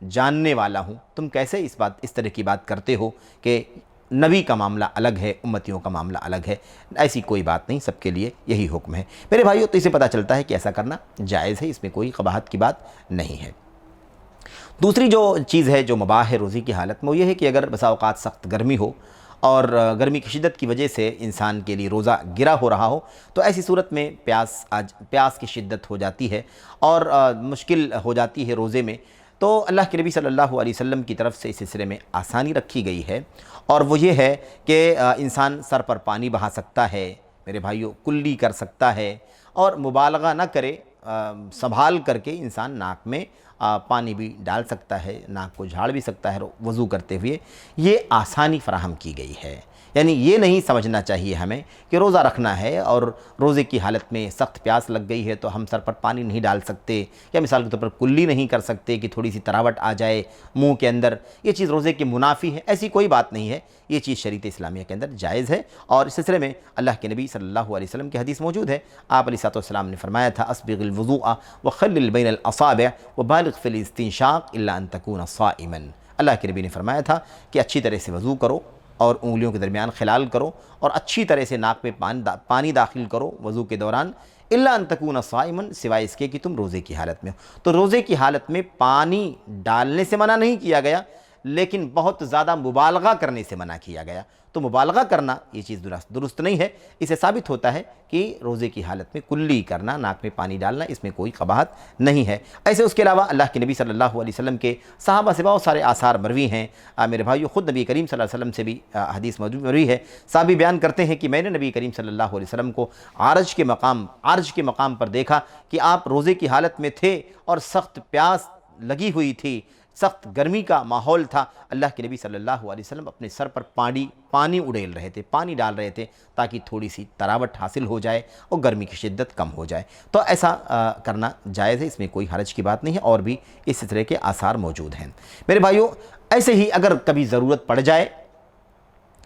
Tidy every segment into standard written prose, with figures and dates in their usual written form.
جاننے والا ہوں، تم کیسے اس طرح کی بات کرتے ہو کہ نبی کا معاملہ الگ ہے، امتیوں کا معاملہ الگ ہے؟ ایسی کوئی بات نہیں، سب کے لیے یہی حکم ہے میرے بھائیو۔ تو اسے پتہ چلتا ہے کہ ایسا کرنا جائز ہے، اس میں کوئی قباحت کی بات نہیں ہے۔ دوسری جو چیز ہے جو مباح ہے روزے کی حالت میں، وہ یہ ہے کہ اگر بسا اوقات سخت گرمی ہو اور گرمی کی شدت کی وجہ سے انسان کے لیے روزہ گرا ہو رہا ہو، تو ایسی صورت میں پیاس کی شدت ہو جاتی ہے اور مشکل ہو جاتی ہے روزے میں، تو اللہ کے نبی صلی اللہ علیہ وسلم کی طرف سے اس سلسلے میں آسانی رکھی گئی ہے، اور وہ یہ ہے کہ انسان سر پر پانی بہا سکتا ہے میرے بھائیوں، کلی کر سکتا ہے، اور مبالغہ نہ کرے، سنبھال کر کے انسان ناک میں پانی بھی ڈال سکتا ہے، ناک کو جھاڑ بھی سکتا ہے وضو کرتے ہوئے۔ یہ آسانی فراہم کی گئی ہے، یعنی یہ نہیں سمجھنا چاہیے ہمیں کہ روزہ رکھنا ہے اور روزے کی حالت میں سخت پیاس لگ گئی ہے تو ہم سر پر پانی نہیں ڈال سکتے، یا مثال کے طور پر کلی نہیں کر سکتے کہ تھوڑی سی تراوٹ آ جائے منہ کے اندر، یہ چیز روزے کے منافی ہے۔ ایسی کوئی بات نہیں ہے، یہ چیز شریعت اسلامیہ کے اندر جائز ہے، اور اس سلسلے میں اللہ کے نبی صلی اللہ علیہ وسلم کی حدیث موجود ہے۔ آپ علیہ السلام نے فرمایا تھا اسبغ الوضوء وخلل بین الاصابع وبالغ فی الاستنشاق الا ان تکون صائما۔ اللہ کے نبی نے فرمایا تھا کہ اچھی طرح سے وضو کرو اور انگلیوں کے درمیان خلال کرو اور اچھی طرح سے ناک میں پانی داخل کرو وضو کے دوران، الا ان تکون صائما، سوائے اس کے کہ تم روزے کی حالت میں ہو۔ تو روزے کی حالت میں پانی ڈالنے سے منع نہیں کیا گیا، لیکن بہت زیادہ مبالغہ کرنے سے منع کیا گیا۔ تو مبالغہ کرنا یہ چیز درست نہیں ہے، اسے ثابت ہوتا ہے کہ روزے کی حالت میں کلی کرنا، ناک میں پانی ڈالنا، اس میں کوئی قباحت نہیں ہے۔ ایسے اس کے علاوہ اللہ کے نبی صلی اللہ علیہ وسلم کے صحابہ سے بہت سارے آثار مروی ہیں میرے بھائیو، خود نبی کریم صلی اللہ علیہ وسلم سے بھی حدیث مروی ہے۔ صحابی بیان کرتے ہیں کہ میں نے نبی کریم صلی اللہ علیہ وسلم کو عرج کے مقام پر دیکھا کہ آپ روزے کی حالت میں تھے اور سخت پیاس لگی ہوئی تھی، سخت گرمی کا ماحول تھا۔ اللہ کے نبی صلی اللہ علیہ وسلم اپنے سر پر پانی اڑیل رہے تھے، پانی ڈال رہے تھے تاکہ تھوڑی سی تراوٹ حاصل ہو جائے اور گرمی کی شدت کم ہو جائے۔ تو ایسا کرنا جائز ہے، اس میں کوئی حرج کی بات نہیں ہے، اور بھی اس طرح کے آثار موجود ہیں میرے بھائیو۔ ایسے ہی اگر کبھی ضرورت پڑ جائے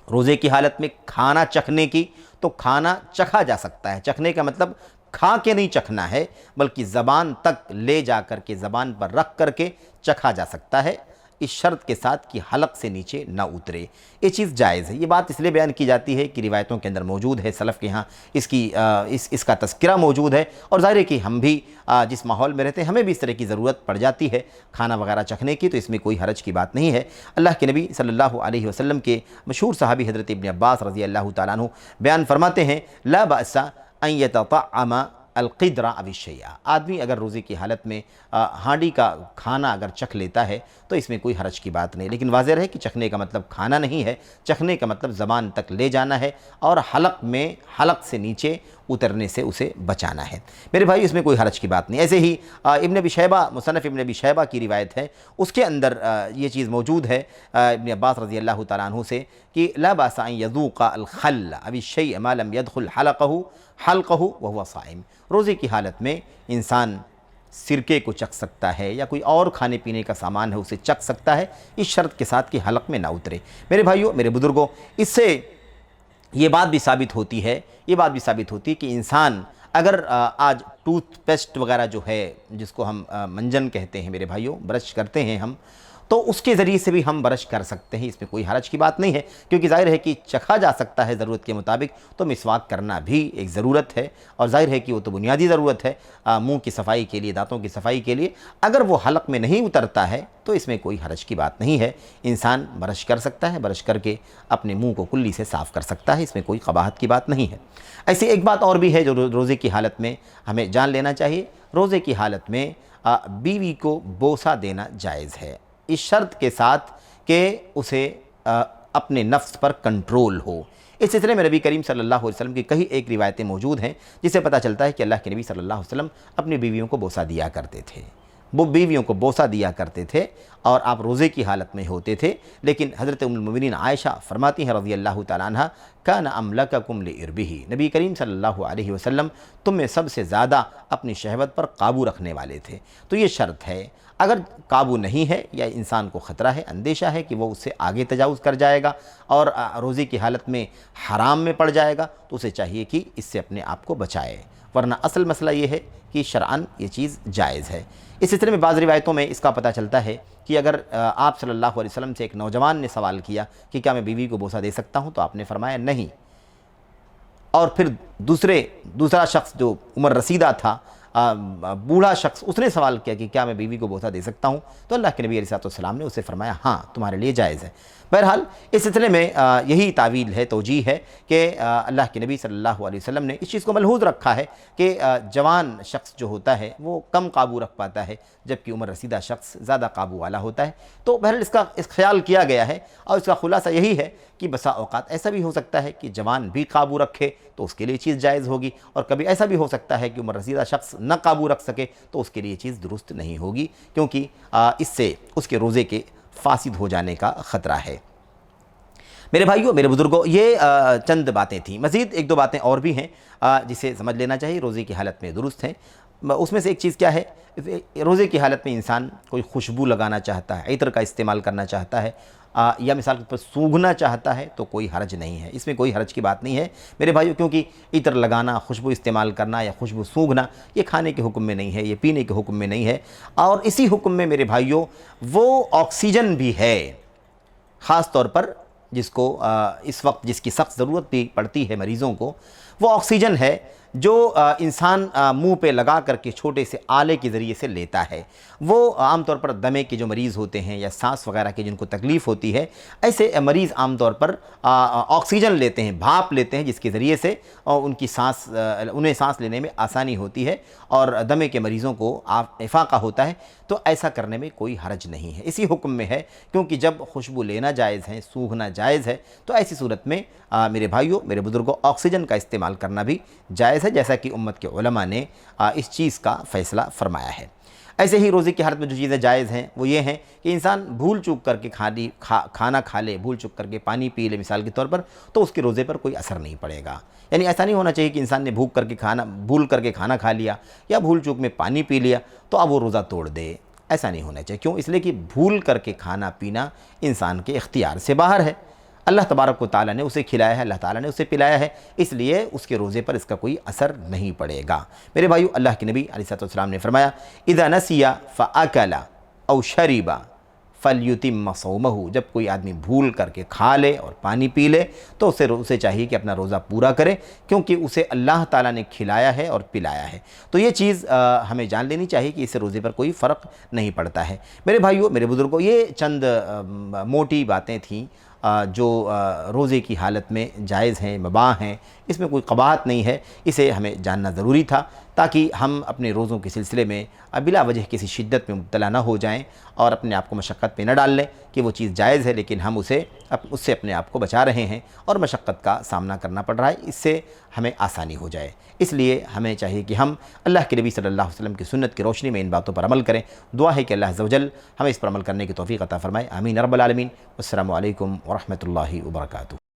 روزے کی حالت میں کھانا چکھنے کی، تو کھانا چکھا جا سکتا ہے۔ چکھنے کا مطلب کھا کے نہیں چکھنا ہے، بلکہ زبان تک لے جا کر کے، زبان پر رکھ کر کے چکھا جا سکتا ہے، اس شرط کے ساتھ کہ حلق سے نیچے نہ اترے۔ یہ چیز جائز ہے۔ یہ بات اس لیے بیان کی جاتی ہے کہ روایتوں کے اندر موجود ہے، سلف کے ہاں اس کا تذکرہ موجود ہے، اور ظاہر ہے کہ ہم بھی جس ماحول میں رہتے ہیں ہمیں بھی اس طرح کی ضرورت پڑ جاتی ہے کھانا وغیرہ چکھنے کی، تو اس میں کوئی حرج کی بات نہیں ہے۔ اللہ کے نبی صلی اللہ علیہ وسلم کے مشہور صحابی حضرت ابن عباس رضی اللہ تعالیٰ عنہ بیان فرماتے ہیں لا بأس ان یتطعم القدر او الشیء، آدمی اگر روزے کی حالت میں ہانڈی کا کھانا اگر چکھ لیتا ہے تو اس میں کوئی حرج کی بات نہیں، لیکن واضح رہے کہ چکھنے کا مطلب کھانا نہیں ہے، چکھنے کا مطلب زبان تک لے جانا ہے اور حلق سے نیچے اترنے سے اسے بچانا ہے میرے بھائی، اس میں کوئی حرج کی بات نہیں۔ ایسے ہی ابن ابی شیبہ، مصنف ابن ابی شیبہ کی روایت ہے، اس کے اندر یہ چیز موجود ہے ابن عباس رضی اللہ تعالیٰ عنہ سے کہ لا باس ان یذوق الخل او الشیء ما لم يدخل حلقہ وهو صائم، روزے کی حالت میں انسان سرکے کو چکھ سکتا ہے یا کوئی اور کھانے پینے کا سامان ہے اسے چکھ سکتا ہے، اس شرط کے ساتھ کہ حلق میں نہ اترے۔ میرے بھائیوں، میرے بزرگوں، اس سے یہ بات بھی ثابت ہوتی ہے کہ انسان اگر آج ٹوتھ پیسٹ وغیرہ جو ہے جس کو ہم منجن کہتے ہیں میرے بھائیوں، برش کرتے ہیں ہم، تو اس کے ذریعے سے بھی ہم برش کر سکتے ہیں، اس میں کوئی حرج کی بات نہیں ہے، کیونکہ ظاہر ہے کہ چکھا جا سکتا ہے ضرورت کے مطابق، تو مسواک کرنا بھی ایک ضرورت ہے، اور ظاہر ہے کہ وہ تو بنیادی ضرورت ہے منہ کی صفائی کے لیے، دانتوں کی صفائی کے لیے۔ اگر وہ حلق میں نہیں اترتا ہے تو اس میں کوئی حرج کی بات نہیں ہے، انسان برش کر سکتا ہے، برش کر کے اپنے منہ کو کلی سے صاف کر سکتا ہے، اس میں کوئی قباحت کی بات نہیں ہے۔ ایسی ایک بات اور بھی ہے جو روزے کی حالت میں ہمیں جان لینا چاہیے، روزے کی حالت میں بیوی کو بوسہ دینا جائز ہے، اس شرط کے ساتھ کہ اسے اپنے نفس پر کنٹرول ہو۔ اس سلسلے میں نبی کریم صلی اللہ علیہ وسلم کی کئی ایک روایتیں موجود ہیں جس سے پتہ چلتا ہے کہ اللہ کے نبی صلی اللہ علیہ وسلم اپنی بیویوں کو بوسہ دیا کرتے تھے، وہ بیویوں کو بوسہ دیا کرتے تھے اور آپ روزے کی حالت میں ہوتے تھے۔ لیکن حضرت ام المؤمنین عائشہ فرماتی ہیں رضی اللہ تعالیٰ عنہ کان املککم لعربہ، نبی کریم صلی اللہ علیہ وسلم تم میں سب سے زیادہ اپنی شہوت پر قابو رکھنے والے تھے۔ تو یہ شرط ہے، اگر قابو نہیں ہے یا انسان کو خطرہ ہے، اندیشہ ہے کہ وہ اس سے آگے تجاوز کر جائے گا اور روزے کی حالت میں حرام میں پڑ جائے گا، تو اسے چاہیے کہ اس سے اپنے آپ کو بچائے، ورنہ اصل مسئلہ یہ ہے کہ شرعاً یہ چیز جائز ہے۔ اس سلسلے میں بعض روایتوں میں اس کا پتہ چلتا ہے کہ اگر آپ صلی اللہ علیہ وسلم سے ایک نوجوان نے سوال کیا کہ کیا میں بیوی کو بوسہ دے سکتا ہوں، تو آپ نے فرمایا نہیں، اور پھر دوسرا شخص جو عمر رسیدہ تھا، بوڑھا شخص، اس نے سوال کیا کہ کیا میں بیوی کو بوسہ دے سکتا ہوں، تو اللہ کے نبی علیہ السلام نے اسے فرمایا ہاں تمہارے لیے جائز ہے۔ بہرحال اس سلسلے میں یہی تعویل ہے، توجیہ ہے کہ اللہ کے نبی صلی اللہ علیہ وسلم نے اس چیز کو ملحوظ رکھا ہے کہ جوان شخص جو ہوتا ہے وہ کم قابو رکھ پاتا ہے، جبکہ عمر رسیدہ شخص زیادہ قابو والا ہوتا ہے۔ تو بہرحال اس خیال کیا گیا ہے، اور اس کا خلاصہ یہی ہے کہ بسا اوقات ایسا بھی ہو سکتا ہے کہ جوان بھی قابو رکھے تو اس کے لیے چیز جائز ہوگی، اور کبھی ایسا بھی ہو سکتا ہے کہ عمر رسیدہ شخص نہ قابو رکھ سکے تو اس کے لیے چیز درست نہیں ہوگی، کیونکہ اس سے اس کے روزے کے فاسد ہو جانے کا خطرہ ہے۔ میرے بھائیوں، میرے بزرگوں، یہ چند باتیں تھیں، مزید ایک دو باتیں اور بھی ہیں جسے سمجھ لینا چاہیے، روزے کی حالت میں درست ہیں۔ اس میں سے ایک چیز کیا ہے، روزے کی حالت میں انسان کوئی خوشبو لگانا چاہتا ہے، عطر کا استعمال کرنا چاہتا ہے، یا مثال کے طور پر سونگھنا چاہتا ہے، تو کوئی حرج نہیں ہے، اس میں کوئی حرج کی بات نہیں ہے میرے بھائیوں، کیونکہ عطر لگانا، خوشبو استعمال کرنا یا خوشبو سونگھنا یہ کھانے کے حکم میں نہیں ہے، یہ پینے کے حکم میں نہیں ہے، اور اسی حکم میں میرے بھائیوں وہ آکسیجن بھی ہے، خاص طور پر جس کو اس وقت جس کی سخت ضرورت بھی پڑتی ہے مریضوں کو، وہ آکسیجن ہے جو انسان منہ پہ لگا کر کے چھوٹے سے آلے کے ذریعے سے لیتا ہے۔ وہ عام طور پر دمے کے جو مریض ہوتے ہیں یا سانس وغیرہ کے جن کو تکلیف ہوتی ہے، ایسے مریض عام طور پر آکسیجن لیتے ہیں، بھاپ لیتے ہیں، جس کے ذریعے سے انہیں سانس لینے میں آسانی ہوتی ہے، اور دمے کے مریضوں کو افاقہ ہوتا ہے، تو ایسا کرنے میں کوئی حرج نہیں ہے، اسی حکم میں ہے، کیونکہ جب خوشبو لینا جائز ہے، سونگھنا جائز ہے، تو ایسی صورت میں میرے بھائیوں، میرے بزرگوں، آکسیجن کا استعمال کرنا بھی جائز ہے، جیسا کہ امت کے علماء نے اس چیز کا فیصلہ فرمایا ہے۔ ایسے ہی روزے کی حالت میں جو چیزیں جائز ہیں وہ یہ ہیں کہ انسان بھول چوک کر کے کھانا کھا لے، بھول چوک کر کے پانی پی لے مثال کے طور پر، تو اس کے روزے پر کوئی اثر نہیں پڑے گا۔ یعنی ایسا نہیں ہونا چاہیے کہ انسان نے بھول کر کے کھانا کھا لیا یا بھول چوک میں پانی پی لیا تو اب وہ روزہ توڑ دے، ایسا نہیں ہونا چاہیے۔ کیوں؟ اس لیے کہ بھول کر کے کھانا پینا انسان کے اختیار سے باہر ہے، اللہ تبارک و تعالیٰ نے اسے کھلایا ہے، اللہ تعالیٰ نے اسے پلایا ہے، اس لیے اس کے روزے پر اس کا کوئی اثر نہیں پڑے گا۔ میرے بھائیو، اللہ کے نبی علیہ السلام نے فرمایا اذا نسی فاکل او شرب فلیتم صومہ، جب کوئی آدمی بھول کر کے کھا لے اور پانی پی لے تو اسے چاہیے کہ اپنا روزہ پورا کرے، کیونکہ اسے اللہ تعالیٰ نے کھلایا ہے اور پلایا ہے۔ تو یہ چیز ہمیں جان لینی چاہیے کہ اس سے روزے پر کوئی فرق نہیں پڑتا ہے۔ میرے بھائیو، میرے بزرگوں، یہ چند موٹی باتیں تھیں جو روزے کی حالت میں جائز ہیں، مباح ہیں، اس میں کوئی قباحت نہیں ہے، اسے ہمیں جاننا ضروری تھا تاکہ ہم اپنے روزوں کے سلسلے میں بلا وجہ کسی شدت میں مبتلا نہ ہو جائیں اور اپنے آپ کو مشقت پہ نہ ڈال لیں کہ وہ چیز جائز ہے لیکن ہم اس سے اپنے آپ کو بچا رہے ہیں اور مشقت کا سامنا کرنا پڑ رہا ہے، اس سے ہمیں آسانی ہو جائے۔ اس لیے ہمیں چاہیے کہ ہم اللہ کے نبی صلی اللہ علیہ وسلم کی سنت کی روشنی میں ان باتوں پر عمل کریں۔ دعا ہے کہ اللہ عز و جل ہمیں اس پر عمل کرنے کی توفیق عطا فرمائے، آمین رب العالمین۔ السلام علیکم ورحمۃ اللہ وبرکاتہ۔